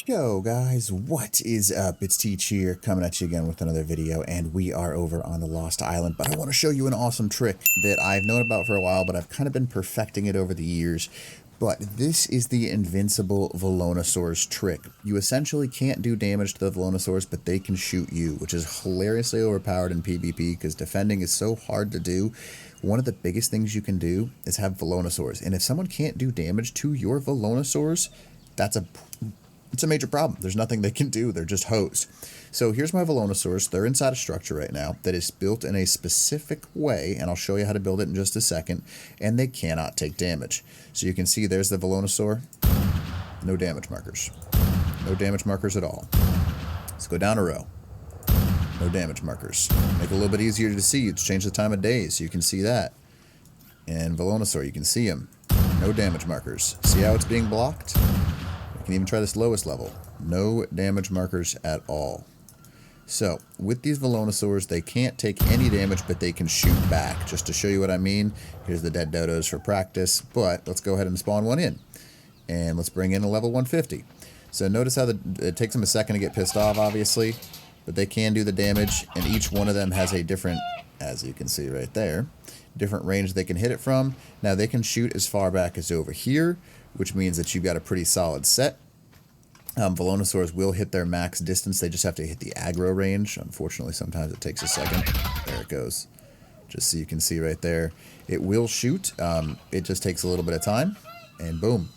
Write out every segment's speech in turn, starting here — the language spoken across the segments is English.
Yo guys, what is up? It's Teach here, coming at you again with another video, and we are over on the Lost Island. But I want to show you an awesome trick that I've known about for a while, but I've kind of been perfecting it over the years. But this is the Invincible Velonasaurs trick. You essentially can't do damage to the Velonasaurs, but they can shoot you, which is hilariously overpowered in PvP because defending is so hard to do. One of the biggest things you can do is have Velonasaurs, and if someone can't do damage to your Velonasaurs, it's a major problem. There's nothing they can do. They're just hosed. So here's my Velonasaurs. They're inside a structure right now that is built in a specific way, and I'll show you how to build it in just a second, and they cannot take damage. So you can see there's the Velonasaur. No damage markers. No damage markers at all. Let's go down a row. No damage markers. Make it a little bit easier to see. It's changed the time of day, so you can see that. And Velonasaur, you can see him. No damage markers. See how it's being blocked? You can even try this lowest level. No damage markers at all. So, with these Velonasaurs, they can't take any damage, but they can shoot back. Just to show you what I mean, here's the dead dodos for practice, but let's go ahead and spawn one in. And let's bring in a level 150. So notice how it takes them a second to get pissed off, obviously, but they can do the damage, and each one of them has a different, as you can see right there, different range they can hit it from. Now, they can shoot as far back as over here, which means that you've got a pretty solid set. Velonasaurs will hit their max distance. They just have to hit the aggro range. Unfortunately, sometimes it takes a second. There it goes. Just so you can see right there. It will shoot. It just takes a little bit of time, and boom.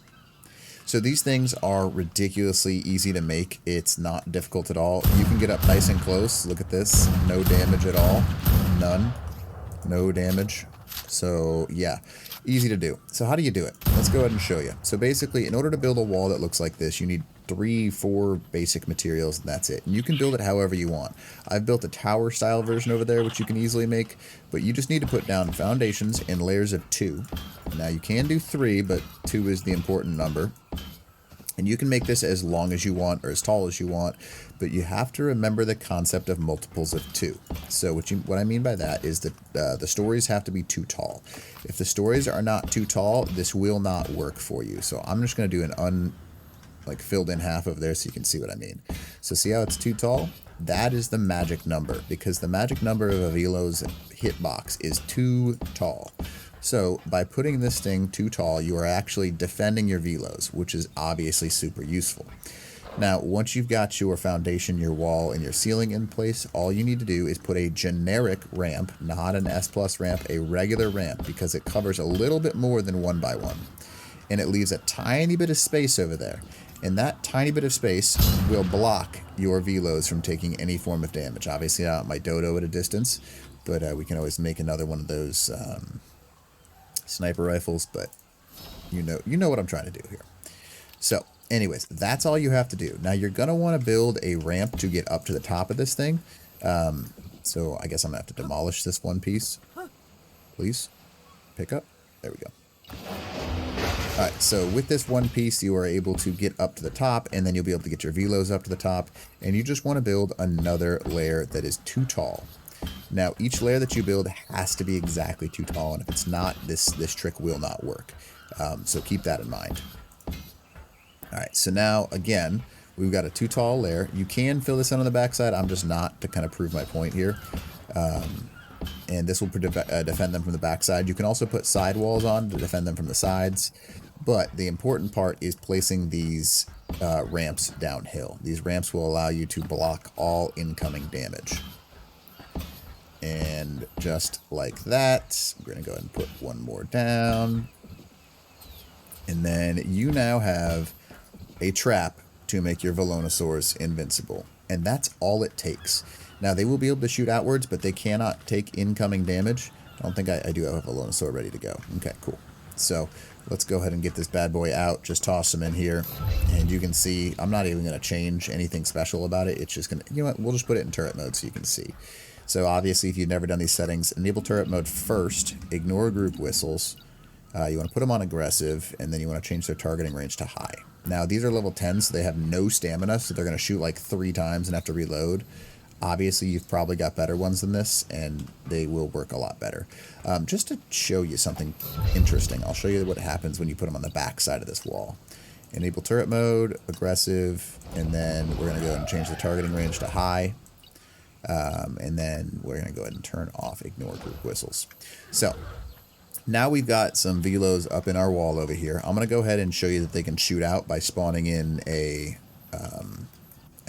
So these things are ridiculously easy to make. It's not difficult at all. You can get up nice and close. Look at this. No damage at all. None. No damage. So yeah, easy to do. So how do you do it? Let's go ahead and show you. So basically, in order to build a wall that looks like this, you need 3-4 basic materials, and that's it. And you can build it however you want. I've built a tower style version over there, which you can easily make, but you just need to put down foundations in layers of 2. Now you can do 3, but 2 is the important number. And you can make this as long as you want or as tall as you want, but you have to remember the concept of multiples of 2. So what I mean by that is that the stories have to be too tall. If the stories are not too tall, this will not work for you. So I'm just going to do an filled in half of there so you can see what I mean. So see how it's too tall? That is the magic number, because the magic number of a Velos hitbox is too tall. So by putting this thing too tall, you are actually defending your Velos, which is obviously super useful. Now, once you've got your foundation, your wall, and your ceiling in place, all you need to do is put a generic ramp, not an S+ ramp, a regular ramp, because it covers a little bit more than 1 by 1. And it leaves a tiny bit of space over there. And that tiny bit of space will block your Velos from taking any form of damage. Obviously, I want my dodo at a distance, but we can always make another one of those sniper rifles, but you know what I'm trying to do here. So anyways, that's all you have to do. Now you're gonna want to build a ramp to get up to the top of this thing. So I guess I'm gonna have to demolish this one piece. Please pick up. There we go. Alright, so with this one piece, you are able to get up to the top, and then you'll be able to get your Velos up to the top, and you just want to build another layer that is too tall. Now, each layer that you build has to be exactly too tall, and if it's not, this trick will not work. So keep that in mind. Alright, so now, again, we've got a too tall layer. You can fill this in on the backside. I'm just not, to kind of prove my point here. And this will defend them from the backside. You can also put side walls on to defend them from the sides. But the important part is placing these ramps downhill. These ramps will allow you to block all incoming damage. And just like that, we're going to go ahead and put one more down. And then you now have a trap to make your Velonasaurs invincible. And that's all it takes. Now, they will be able to shoot outwards, but they cannot take incoming damage. I don't think I do have a Velonasaur ready to go. Okay, cool. So let's go ahead and get this bad boy out. Just toss him in here. And you can see, I'm not even going to change anything special about it. It's just going to, you know what, we'll just put it in turret mode so you can see. So obviously, if you've never done these settings, enable turret mode first, ignore group whistles. You want to put them on aggressive, and then you want to change their targeting range to high. Now, these are level 10, so they have no stamina, so they're going to shoot like 3 times and have to reload. Obviously, you've probably got better ones than this, and they will work a lot better. Just to show you something interesting, I'll show you what happens when you put them on the back side of this wall. enable turret mode, aggressive, and then we're going to go ahead and change the targeting range to high. And then we're going to go ahead and turn off ignore group whistles. So now we've got some Velos up in our wall over here. I'm going to go ahead and show you that they can shoot out by spawning in a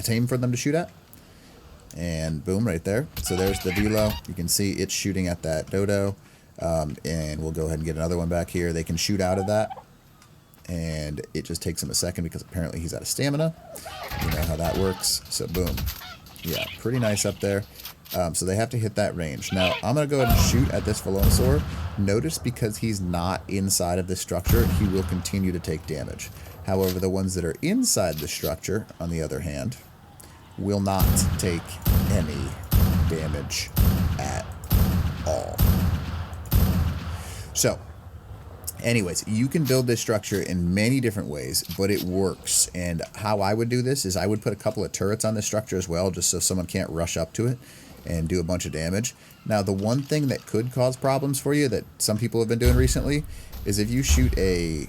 tame for them to shoot at. And boom, right there. So there's the Velo. You can see it's shooting at that dodo. And we'll go ahead and get another one back here. They can shoot out of that. And it just takes him a second because apparently he's out of stamina. You know how that works. So boom. Yeah, pretty nice up there. So they have to hit that range. Now, I'm going to go ahead and shoot at this Velonasaur. Notice because he's not inside of the structure, he will continue to take damage. However, the ones that are inside the structure, on the other hand, will not take any damage at all. So, anyways, you can build this structure in many different ways, but it works. And how I would do this is I would put a couple of turrets on this structure as well, just so someone can't rush up to it and do a bunch of damage. Now, the one thing that could cause problems for you that some people have been doing recently is if you shoot a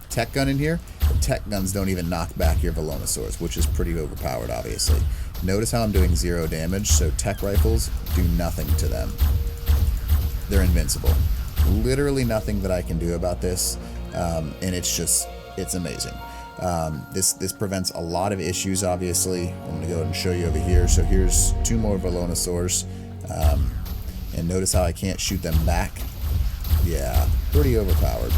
tech gun in here, the tech guns don't even knock back your Velonasaurs, which is pretty overpowered, obviously. Notice how I'm doing 0 damage, so tech rifles do nothing to them. They're invincible. Literally nothing that I can do about this, and it's amazing. This prevents a lot of issues, obviously. I'm going to go ahead and show you over here. So here's 2 more Velonasaurs, and notice how I can't shoot them back. Yeah, pretty overpowered.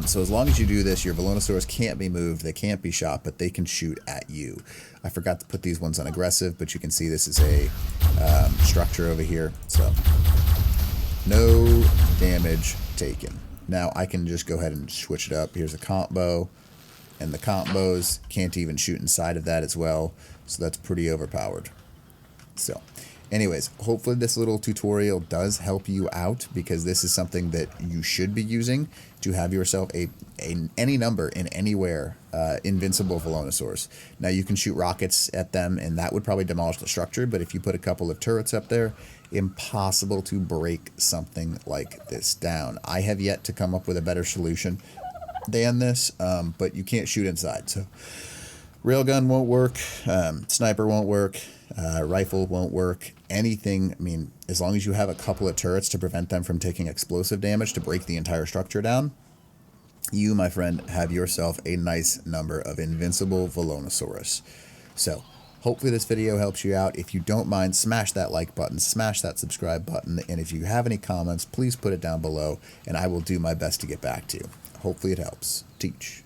So as long as you do this, your Velonasaurs can't be moved, they can't be shot, but they can shoot at you. I forgot to put these ones on aggressive, but you can see this is a structure over here. So no damage taken. Now I can just go ahead and switch it up. Here's a combo, and the combos can't even shoot inside of that as well. So that's pretty overpowered. So anyways, hopefully this little tutorial does help you out, because this is something that you should be using to have yourself any number in anywhere invincible Velonasaurs. Now you can shoot rockets at them and that would probably demolish the structure, but if you put a couple of turrets up there, impossible to break something like this down. I have yet to come up with a better solution than this, but you can't shoot inside. So railgun won't work, sniper won't work, rifle won't work, anything. I mean, as long as you have a couple of turrets to prevent them from taking explosive damage to break the entire structure down, you, my friend, have yourself a nice number of invincible Velonasaurus. So hopefully this video helps you out. If you don't mind, smash that like button, smash that subscribe button, and if you have any comments, please put it down below, and I will do my best to get back to you. Hopefully it helps. Teach.